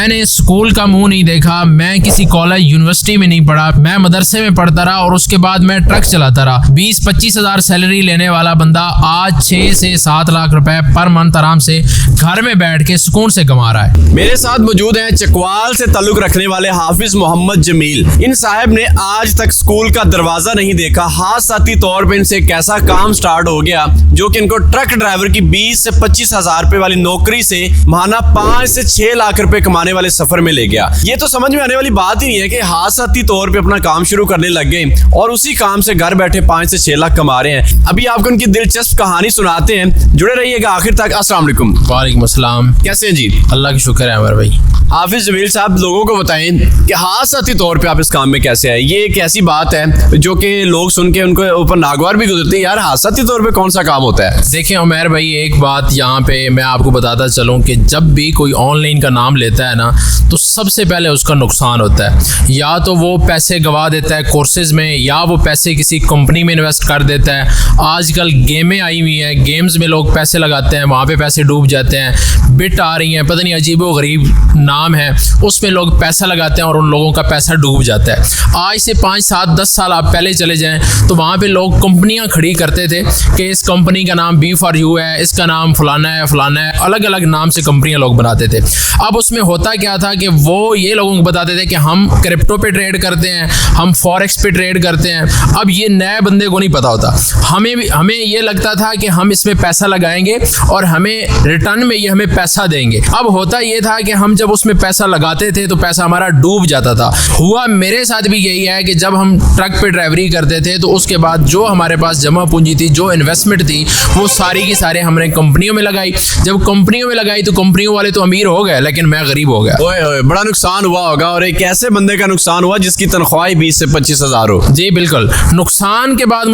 मैंने स्कूल का मुंह नहीं देखा, मैं किसी कॉलेज यूनिवर्सिटी में नहीं पढ़ा, मैं मदरसे में पढ़ता रहा और उसके बाद मैं ट्रक चलाता रहा। 20-25 हज़ार सैलरी लेने वाला बंदा आज 6 से 7 लाख रुपए पर मंथ आराम से घर में बैठ के सुकून से कमा रहा है। मेरे साथ मौजूद हैं चकवाल से ताल्लुक रखने वाले हाफिज मोहम्मद जमील। इन साहब ने आज तक स्कूल का दरवाजा नहीं देखा। हादसाती तौर पे इनसे एक ऐसा काम स्टार्ट हो गया जो कि इनको ट्रक ड्राइवर की 20 से 25 हज़ार रुपए वाली नौकरी से माना 5 से 6 लाख रुपए कमाने वाले सफर में ले गया। ये तो समझ में आने वाली बात ही नहीं है कि हादसाती तौर पे अपना काम शुरू करने लग गए और उसी काम से घर बैठे 5 से 6 लाख कमा रहे हैं। अभी आपको उनकी दिलचस्प कहानी सुनाते हैं, जुड़े रहिएगा आखिर तक। अस्सलाम वालेकुम। वालेकुम अस्सलाम। कैसे हैं जी? अल्लाह का शुक्र है अमर भाई। हाफिज जमील साहब, लोगों को बताएं कि हादसाती तौर पे आप इस काम में कैसे आए। ये एक ऐसी बात है जो कि लोग सुन के उनको ऊपर नागवार भी गुजरते हैं, यार हादसाती तौर पे कौन सा काम होता है। देखिए उमर भाई, एक बात यहाँ पे मैं आपको बताता चलूँ कि जब भी कोई ऑनलाइन का नाम लेता है ना, तो सबसे पहले उसका नुकसान होता है। या तो वो पैसे गवा देता है कोर्सेज में, या वो पैसे किसी कंपनी में इन्वेस्ट कर देता है। आजकल गेमें आई हुई हैं, गेम्स में लोग पैसे लगाते हैं, वहाँ पे पैसे डूब जाते हैं। बिट आ रही हैं, पता नहीं अजीब व गरीब नाम है, उसमें लोग पैसा लगाते हैं और उन लोगों का पैसा डूब जाता है। आज से 5, 7, 10 साल आप पहले चले जाएं तो वहाँ पे लोग कंपनियाँ खड़ी करते थे कि इस कंपनी का नाम B4U है, इसका नाम फलाना है फलाना है, अलग अलग नाम से कंपनियाँ लोग बनाते थे। अब उसमें होता क्या था कि वो ये लोगों को बताते थे कि हम क्रिप्टो पे ट्रेड करते हैं, हम फॉरेक्स पे ट्रेड करते हैं। अब ये नए बंदे को नहीं पता होता। हमें ये लगता था कि हम इसमें पैसा लगाएंगे और हमें रिटर्न में ये हमें पैसा देंगे। अब होता ये था कि हम जब उसमें पैसा लगाते थे तो पैसा हमारा डूब जाता था। हुआ मेरे साथ भी यही है कि जब हम ट्रक पे ड्राइवरी करते थे तो उसके बाद जो हमारे पास जमा पूंजी थी, जो इन्वेस्टमेंट थी, वो सारी की सारे हमने कंपनियों में लगाई। जब कंपनियों में लगाई तो कंपनियों वाले तो अमीर हो गए, लेकिन मैं गरीब हो गया। ओए ओए, बड़ा नुकसान हुआ होगा। और एक ऐसे बंदे का नुकसान हुआ जिसकी तनख्वाह 20 से 25 हज़ार हो। जी बिल्कुल। नुकसान के बाद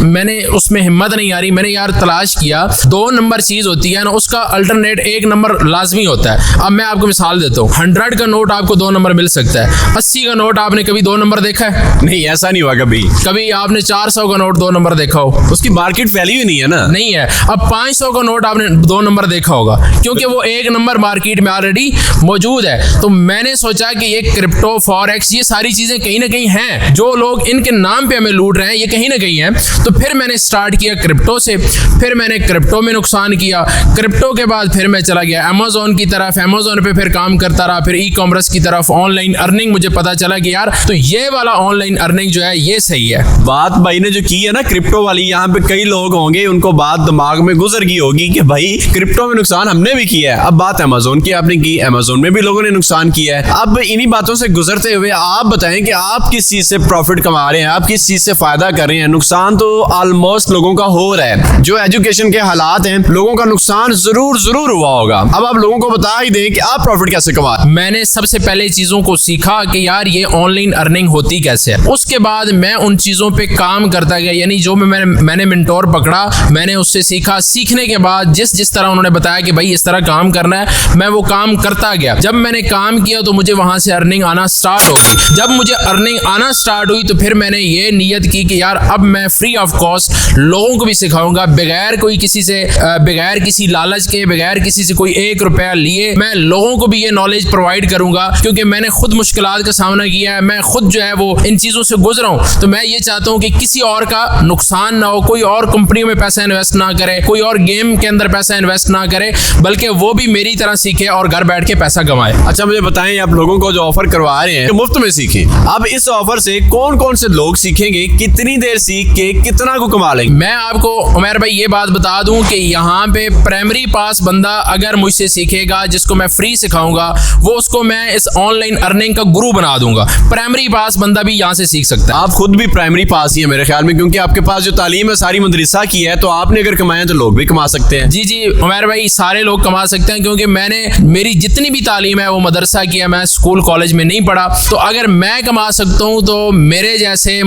मैंने उसमें हिम्मत नहीं आ रही, मैंने यार तलाश किया। 2 नंबर चीज होती है ना, उसका अल्टरनेट 1 नंबर लाजमी होता है। अब मैं आपको मिसाल देता हूँ, 100 का नोट आपको 2 नंबर मिल सकता है। 80 का नोट आपने कभी 2 नंबर देखा है? नहीं, ऐसा नहीं हुआ कभी। कभी आपने 400 का नोट 2 नंबर देखा हो? उसकी मार्केट वैल्यू ही नहीं है ना। नहीं है। अब 500 का नोट आपने 2 नंबर देखा होगा, क्योंकि वो 1 नंबर मार्केट में ऑलरेडी मौजूद है। तो मैंने सोचा कि ये क्रिप्टो, फॉरेक्स, ये सारी चीजें कहीं ना कहीं हैं, जो लोग इनके नाम पे हमें लूट रहे हैं, ये कहीं ना कहीं है। तो फिर मैंने स्टार्ट किया क्रिप्टो से। फिर मैंने क्रिप्टो में नुकसान किया। क्रिप्टो के बाद फिर मैं चला गया अमेज़न की तरफ। अमेज़न पे फिर काम करता रहा, फिर ई कॉमर्स की तरफ, ऑनलाइन अर्निंग। मुझे पता चला कि यार तो ये वाला ऑनलाइन अर्निंग जो है ये सही है। बात भाई ने जो की है ना क्रिप्टो वाली, यहाँ पे कई लोग होंगे उनको बात दिमाग में गुजर गई होगी कि भाई क्रिप्टो में नुकसान हमने भी किया है। अब बात अमेज़न की आपने की, अमेज़न में भी लोगों ने नुकसान किया है। अब इन्हीं बातों से गुजरते हुए आप बताएं कि आप किस चीज से प्रॉफिट कमा रहे हैं, आप किस चीज से फायदा कर रहे हैं। नुकसान तो ऑलमोस्ट लोगों का हो रहा है। जो एजुकेशन के हालात हैं, लोगों का नुकसान जरूर हुआ होगा। अब आप लोगों को बता ही दें कि आप प्रॉफिट कैसे कमा। मैंने सबसे पहले चीजों को सीखा कि यार ये ऑनलाइन अर्निंग होती कैसे है। उसके बाद मैं उन चीजों पे काम करता गया, यानी जो मैंने मेंटोर पकड़ा, मैंने उससे सीखा। सीखने के बाद जिस तरह उन्होंने बताया कि भाई इस तरह काम करना है, मैं वो काम करता गया। जब मैंने काम किया तो मुझे वहां से अर्निंग आना स्टार्ट हो गई। जब मुझे अर्निंग आना स्टार्ट हुई तो फिर मैंने ये नियत की कि यार अब मैं फ्री ऑफ कॉस्ट लोगों को भी सिखाऊंगा, बगैर कोई किसी से, बगैर किसी लालच के, बगैर किसी से कोई 1 रुपया लिए, मैं लोगों को भी ये नॉलेज प्रोवाइड करूंगा। क्योंकि मैंने खुद मुश्किलात का सामना किया है, मैं खुद जो है वो इन चीजों से गुजरा हूं। तो मैं ये चाहता हूं कि किसी और का नुकसान ना हो, कोई और कंपनियों में पैसा इन्वेस्ट ना करे, कोई और गेम के अंदर पैसा इन्वेस्ट ना करे, बल्कि वो भी मेरी तरह सीखे और घर बैठ के पैसा कमाए। अच्छा मुझे बताएं, आप लोगों को जो ऑफर करवा रहे हैं मुफ्त में सीखें, अब इस ऑफर से कौन कौन से लोग सीखेंगे, कितनी देर सीख के कितना को कमा लेंगे? मैं आपको उमर भाई ये बात बता दूं कि यहाँ पे प्राइमरी पास बंदा अगर मुझसे सीखेगा, जिसको मैं फ्री सिखाऊंगा, वो उसको मैं इस ऑनलाइन अर्निंग का गुरु बना दूंगा। प्राइमरी पास बंदा भी यहाँ से सीख सकता है। आप खुद भी प्राइमरी पास ही है मेरे ख्याल में, क्योंकि आपके पास जो तालीम है सारी मदरसा की है, तो आपने अगर कमाया तो लोग भी कमा सकते हैं। जी उमर भाई, सारे लोग कमा सकते हैं, क्योंकि मेरी जितनी भी तालीम है वो मदरसा की है, मैं स्कूल कॉलेज में नहीं पढ़ा। तो अगर मैं कमा सकता हूँ तो मेरे जैसे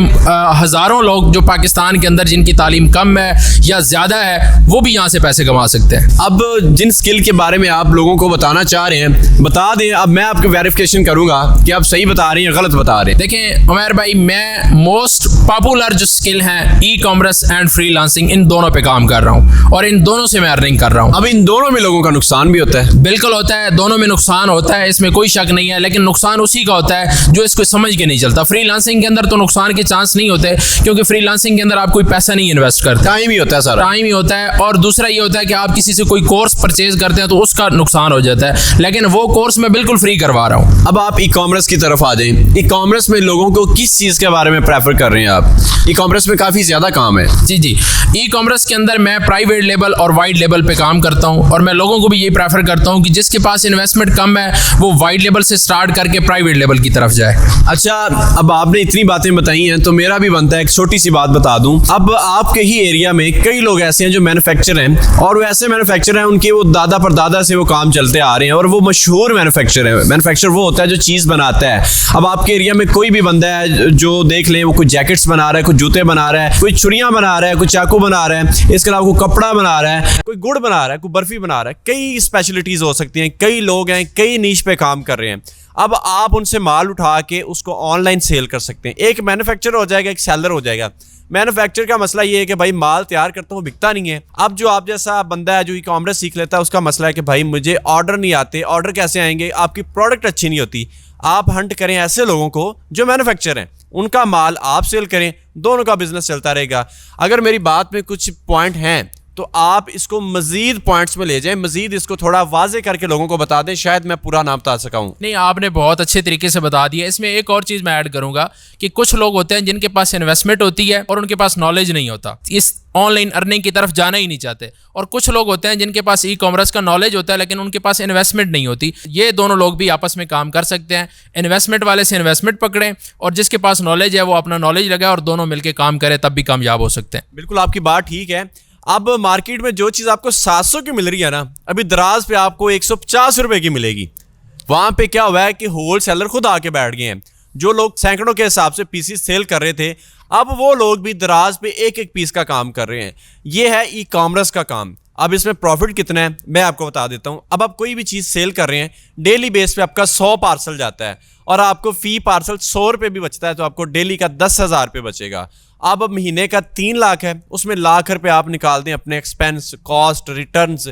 हजारों लोग जो पाकिस्तान के अंदर जिनकी तालीम कम है या ज्यादा है, वो भी यहाँ से पैसे कमा सकते हैं। अब जिन स्किल के बारे में आप लोगों को बताना चाह रहे हैं बता दें। अब मैं आपको वेरिफिकेशन करूंगा कि आप सही बता रहे हैं गलत बता रहे हैं। देखें उमर भाई, मैं मोस्ट पॉपुलर जो स्किल है ई कॉमर्स एंड फ्रीलांसिंग, इन दोनों पे काम कर रहा हूँ और इन दोनों से मैं अर्निंग कर रहा हूँ। अब इन दोनों में लोगों का नुकसान भी होता है? बिल्कुल होता है, दोनों में नुकसान होता है, इसमें कोई शक नहीं है, लेकिन नुकसान उसी का होता है जो इसको समझ के नहीं चलता। फ्रीलांसिंग के अंदर तो नुकसान के चांस नहीं होते, क्योंकि फ्रीलांसिंग के अंदर आप कोई पैसा नहीं इन्वेस्ट करते, टाइम ही होता है सारा, टाइम ही होता है। और दूसरा ये होता है कि आप किसी से कोई कोर्स परचेज करते हैं तो उसका नुकसान हो जाता है, लेकिन वो कोर्स मैं बिल्कुल फ्री करवा रहा हूँ। अब आप ई कॉमर्स की तरफ आ जाएं। ई कॉमर्स में लोगों को किस चीज़ के बारे में प्रेफर कर रहे हैं आप? ई कॉमर्स में काफ़ी ज़्यादा काम है। जी जी, ई कॉमर्स के अंदर मैं प्राइवेट लेवल और वाइड लेवल पे काम करता हूँ, और मैं लोगों को भी ये प्रेफर करता हूँ कि जिसके पास इन्वेस्टमेंट कम है वो वाइड लेवल से स्टार्ट करके प्राइवेट लेवल की तरफ जाए। अच्छा, अब आपने इतनी बातें बताई हैं तो मेरा भी बनता है एक छोटी सी बात बता दूं। अब आपके ही एरिया में कई लोग ऐसे हैं जो मैन्युफैक्चर हैं, और वो ऐसे मैन्युफैक्चर हैं उनके वो दादा परदादा से वो काम चलते आ रहे हैं, और वो मशहूर मैन्युफैक्चर है। मैन्युफैक्चर वो होता है जो चीज़ बनाता है। अब आपके एरिया में कोई भी बंदा है जो देख लें, वो कोई जैकेट्स बना रहा है, कोई जूते बना रहा है, कोई छुरियाँ बना रहा है, कोई चाकू बना रहा है, इसके अलावा कोई कपड़ा बना रहा है, कोई गुड़ बना रहा है, कोई बर्फी बना रहा है, कई स्पेशलिटीज़ हो सकती हैं, कई लोग हैं, कई नीश पे काम कर रहे हैं। अब आप उनसे माल उठा के उसको ऑनलाइन सेल कर सकते हैं। एक मैन्युफैक्चरर हो जाएगा, एक सेलर हो जाएगा। मैन्युफैक्चर का मसला ये है कि भाई माल तैयार करता हूँ, बिकता नहीं है। अब जो आप जैसा बंदा है जो ई कॉमर्स सीख लेता है, उसका मसला है कि भाई मुझे ऑर्डर नहीं आते। ऑर्डर कैसे आएंगे? आपकी प्रोडक्ट अच्छी नहीं होती। आप हंट करें ऐसे लोगों को जो मैन्युफैक्चर हैं, उनका माल आप सेल करें, दोनों का बिजनेस चलता रहेगा। अगर मेरी बात में कुछ पॉइंट हैं तो आप इसको मजीद पॉइंट्स में ले जाएं, मजीद इसको थोड़ा वाजे करके लोगों को बता दें, शायद मैं पूरा ना बता सका हूं। नहीं, आपने बहुत अच्छे तरीके से बता दिया। इसमें एक और चीज़ मैं ऐड करूंगा कि कुछ लोग होते हैं जिनके पास इन्वेस्टमेंट होती है और उनके पास नॉलेज नहीं होता, इस ऑनलाइन अर्निंग की तरफ जाना ही नहीं चाहते। और कुछ लोग होते हैं जिनके पास ई कॉमर्स का नॉलेज होता है लेकिन उनके पास इन्वेस्टमेंट नहीं होती। ये दोनों लोग भी आपस में काम कर सकते हैं। इन्वेस्टमेंट वाले से इन्वेस्टमेंट पकड़ें और जिसके पास नॉलेज है वो अपना नॉलेज लगाए, और दोनों मिलकर काम करें, तब भी कामयाब हो सकते हैं। बिल्कुल आपकी बात ठीक है। अब मार्केट में जो चीज़ आपको 700 की मिल रही है ना, अभी दराज पे आपको 150 रुपए की मिलेगी। वहाँ पे क्या हुआ है कि होल सेलर खुद आके बैठ गए हैं। जो लोग सैकड़ों के हिसाब से पीसीस सेल कर रहे थे, अब वो लोग भी दराज पे एक एक पीस का काम कर रहे हैं। ये है ई कॉमर्स का काम। अब इसमें प्रॉफिट कितना है मैं आपको बता देता हूँ। अब आप कोई भी चीज़ सेल कर रहे हैं, डेली बेस पे आपका 100 पार्सल जाता है और आपको फी पार्सल 100 रुपये भी बचता है, तो आपको डेली का 10,000 रुपये बचेगा। अब महीने का 3 लाख है, उसमें लाख रुपए आप निकाल दें अपने एक्सपेंस, कॉस्ट, रिटर्न्स,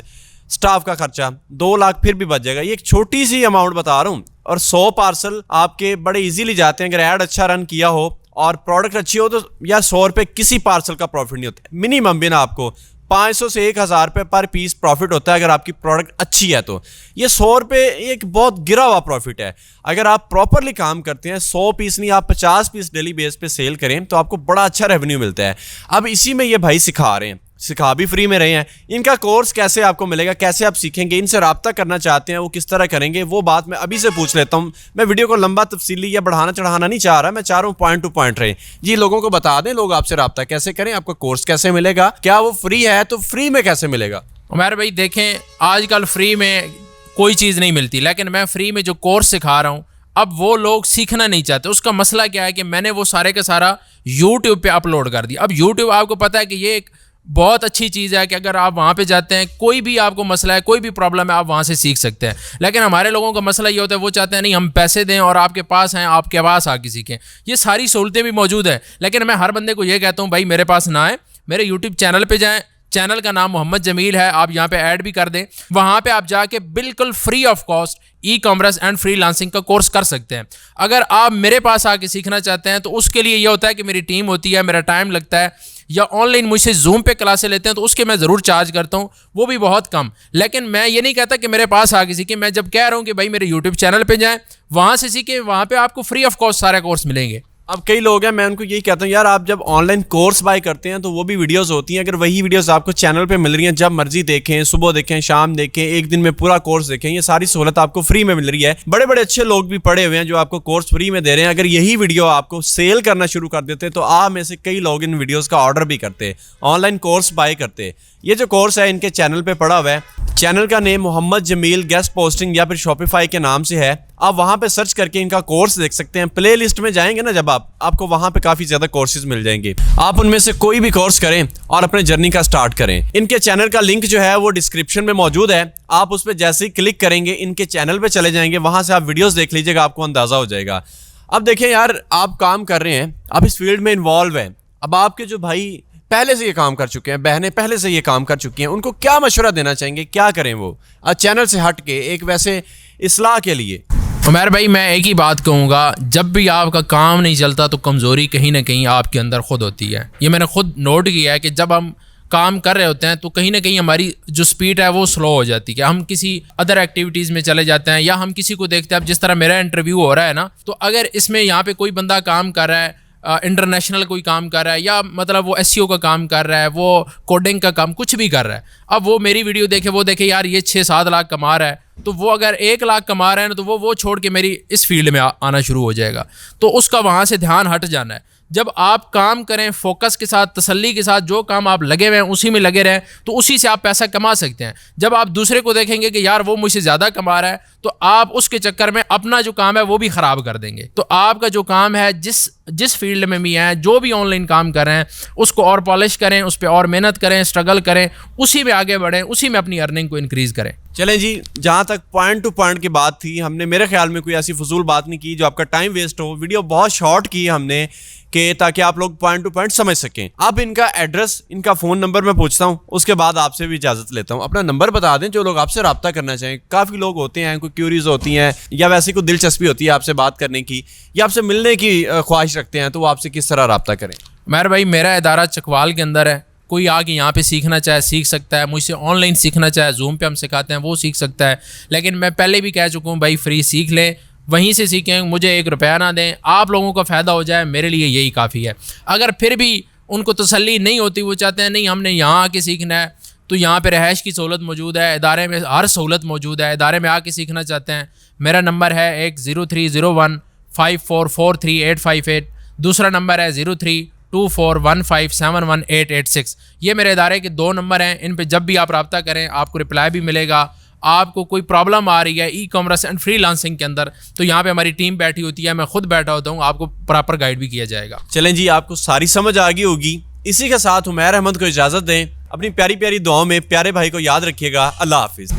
स्टाफ का खर्चा, 2 लाख फिर भी बच जाएगा। ये एक छोटी सी अमाउंट बता रहा हूँ, और 100 पार्सल आपके बड़े इजीली जाते हैं। अगर ऐड अच्छा रन किया हो और प्रोडक्ट अच्छी हो तो यार 100 रुपये किसी पार्सल का प्रॉफिट नहीं होता। मिनिमम भी ना आपको 500 से 1000 रुपये पर पीस प्रॉफिट होता है अगर आपकी प्रोडक्ट अच्छी है। तो ये 100 रुपये एक बहुत गिरा हुआ प्रॉफिट है। अगर आप प्रॉपरली काम करते हैं, 100 पीस नहीं आप 50 पीस डेली बेस पे सेल करें तो आपको बड़ा अच्छा रेवेन्यू मिलता है। अब इसी में ये भाई सिखा रहे हैं, सिखा भी फ्री में रहे हैं। इनका कोर्स कैसे आपको मिलेगा, कैसे आप सीखेंगे, इनसे रब्ता करना चाहते हैं वो किस तरह करेंगे, वो बात मैं अभी से पूछ लेता हूँ। मैं वीडियो को लंबा तफसीली या बढ़ाना चढ़ाना नहीं चाह रहा, मैं चाह रहा हूँ पॉइंट टू पॉइंट रहे। जी, लोगों को बता दें लोग आपसे रब्ता कैसे करें, आपका कोर्स कैसे मिलेगा, क्या वो फ्री है तो फ्री में कैसे मिलेगा। उमर भाई देखें, आजकल फ्री में कोई चीज़ नहीं मिलती, लेकिन मैं फ्री में जो कोर्स सिखा रहा हूँ अब वो लोग सीखना नहीं चाहते। उसका मसला क्या है कि मैंने वो सारे का सारा यूट्यूब पे अपलोड कर दिया। अब यूट्यूब आपको पता है कि ये एक बहुत अच्छी चीज़ है कि अगर आप वहाँ पे जाते हैं, कोई भी आपको मसला है, कोई भी प्रॉब्लम है, आप वहाँ से सीख सकते हैं। लेकिन हमारे लोगों का मसला ये होता है, वो चाहते हैं नहीं हम पैसे दें और आपके पास हैं, आपके पास आके सीखें। ये सारी सहूलतें भी मौजूद है, लेकिन मैं हर बंदे को ये कहता हूँ भाई मेरे पास ना आए, मेरे यूट्यूब चैनल पर जाएँ। चैनल का नाम मोहम्मद जमील है, आप यहाँ पे ऐड भी कर दें। वहाँ पे आप जाके बिल्कुल free of cost e commerce and freelancing का कोर्स कर सकते हैं। अगर आप मेरे पास आके सीखना चाहते हैं तो उसके लिए ये होता है कि मेरी टीम होती है, मेरा टाइम लगता है, या ऑनलाइन मुझसे जूम पे क्लासें लेते हैं तो उसके मैं ज़रूर चार्ज करता हूँ, वो भी बहुत कम। लेकिन मैं ये नहीं कहता कि मेरे पास आके सीखें। मैं जब कह रहा हूँ कि भाई मेरे यूट्यूब चैनल पे जाएँ, वहाँ से सीखें, वहाँ पे आपको फ्री ऑफ कॉस्ट सारे कोर्स मिलेंगे। अब कई लोग हैं, मैं उनको यही कहता हूँ यार आप जब ऑनलाइन कोर्स बाय करते हैं तो वो भी वीडियोस होती हैं। अगर वही वीडियोस आपको चैनल पे मिल रही हैं, जब मर्जी देखें, सुबह देखें, शाम देखें, एक दिन में पूरा कोर्स देखें, ये सारी सहूलत आपको फ्री में मिल रही है। बड़े बड़े अच्छे लोग भी पड़े हुए हैं जो आपको कोर्स फ्री में दे रहे हैं। अगर यही वीडियो आपको सेल करना शुरू कर देते तो आप में से कई लोग इन वीडियोज़ का ऑर्डर भी करते, ऑनलाइन कोर्स बाय करते। ये जो कोर्स है इनके चैनल पे पड़ा हुआ है। चैनल का name Mohammad Jameel guest posting या फिर शॉपिफाई के नाम से है। आप वहाँ पे सर्च करके इनका कोर्स देख सकते हैं। प्ले लिस्ट में जाएंगे ना जब आपको वहाँ पे काफ़ी ज़्यादा कोर्सेज मिल जाएंगे। आप उनमें से कोई भी कोर्स करें और अपने जर्नी का स्टार्ट करें। इनके चैनल का लिंक जो है वो डिस्क्रिप्शन में मौजूद है। आप उस पर जैसे ही क्लिक करेंगे इनके चैनल पर चले जाएंगे, वहाँ से आप वीडियोज़ देख लीजिएगा, आपको अंदाज़ा हो जाएगा। अब देखें यार, आप काम कर रहे हैं, आप इस फील्ड में इन्वॉल्व हैं। अब आपके जो भाई पहले से ये काम कर चुके हैं, बहनें पहले से ये काम कर चुकी हैं, उनको क्या मशवरा देना चाहेंगे, क्या करें वो चैनल से हट के? एक वैसे इस्लाह के लिए। उमर भाई, मैं एक ही बात कहूँगा, जब भी आपका काम नहीं चलता तो कमज़ोरी कहीं ना कहीं आपके अंदर खुद होती है। ये मैंने खुद नोट किया है कि जब हम काम कर रहे होते हैं तो कहीं ना कहीं हमारी जो स्पीड है वो स्लो हो जाती है, हम किसी अदर एक्टिविटीज़ में चले जाते हैं या हम किसी को देखते हैं। अब जिस तरह मेरा इंटरव्यू हो रहा है ना, तो अगर इसमें यहाँ पे कोई बंदा काम कर रहा है, इंटरनेशनल कोई काम कर रहा है, या मतलब वो एसईओ का काम कर रहा है, वो कोडिंग का काम कुछ भी कर रहा है, अब वो मेरी वीडियो देखे, वो देखे यार ये 6-7 लाख कमा रहा है, तो वो अगर 1 लाख कमा रहा है ना, तो वो छोड़ के मेरी इस फील्ड में आना शुरू हो जाएगा। तो उसका वहाँ से ध्यान हट जाना है। जब आप काम करें फोकस के साथ, तसल्ली के साथ, जो काम आप लगे हुए हैं उसी में लगे रहें, तो उसी से आप पैसा कमा सकते हैं। जब आप दूसरे को देखेंगे कि यार वो मुझसे ज़्यादा कमा रहा है, तो आप उसके चक्कर में अपना जो काम है वो भी ख़राब कर देंगे। तो आपका जो काम है, जिस फील्ड में भी हैं, जो भी ऑनलाइन काम कर रहे हैं, उसको और पॉलिश करें, उस पर और मेहनत करें, स्ट्रगल करें, उसी में आगे बढ़ें, उसी में अपनी अर्निंग को इंक्रीज़ करें। चलें जी, जहाँ तक पॉइंट टू पॉइंट की बात थी, हमने मेरे ख्याल में कोई ऐसी फजूल बात नहीं की जो आपका टाइम वेस्ट हो। वीडियो बहुत शॉर्ट की हमने कि ताकि आप लोग पॉइंट टू पॉइंट समझ सकें। अब इनका एड्रेस, इनका फ़ोन नंबर मैं पूछता हूँ, उसके बाद आपसे भी इजाज़त लेता हूँ। अपना नंबर बता दें जो लोग आपसे रब्ता करना चाहें। काफ़ी लोग होते हैं, कोई क्यूरीज होती हैं या वैसे कोई दिलचस्पी होती है आपसे बात करने की या आपसे मिलने की ख्वाहिश रखते हैं, तो वो आपसे किस तरह रब्ता करें? मेहर भाई, मेरा इदारा चकवाल के अंदर है। कोई आके यहाँ पे सीखना चाहे सीख सकता है, मुझसे ऑनलाइन सीखना चाहे, जूम पे हम सिखाते हैं, वो सीख सकता है। लेकिन मैं पहले भी कह चुका हूँ भाई, फ्री सीख लें, वहीं से सीखें, मुझे 1 रुपया ना दें, आप लोगों का फ़ायदा हो जाए, मेरे लिए यही काफ़ी है। अगर फिर भी उनको तसल्ली नहीं होती, वो चाहते हैं नहीं हमने यहाँ आके सीखना है, तो यहाँ पे रहायश की सहूलत मौजूद है, इदारे में हर सहूलत मौजूद है, इदारे में आके सीखना चाहते हैं, मेरा नंबर है 1030154438858। दूसरा नंबर है 032415718886। ये मेरे इदारे के 2 नंबर हैं। इन पे जब भी आप रब्ता करें आपको रिप्लाई भी मिलेगा। आपको कोई प्रॉब्लम आ रही है ई कॉमर्स एंड फ्रीलांसिंग के अंदर, तो यहाँ पे हमारी टीम बैठी होती है, मैं खुद बैठा होता हूँ, आपको प्रॉपर गाइड भी किया जाएगा। चलें जी, आपको सारी समझ आ गई होगी। इसी के साथ उमैर अहमद को इजाज़त दें। अपनी प्यारी प्यारी दुआओं में प्यारे भाई को याद रखिएगा। अल्लाह हाफिज़।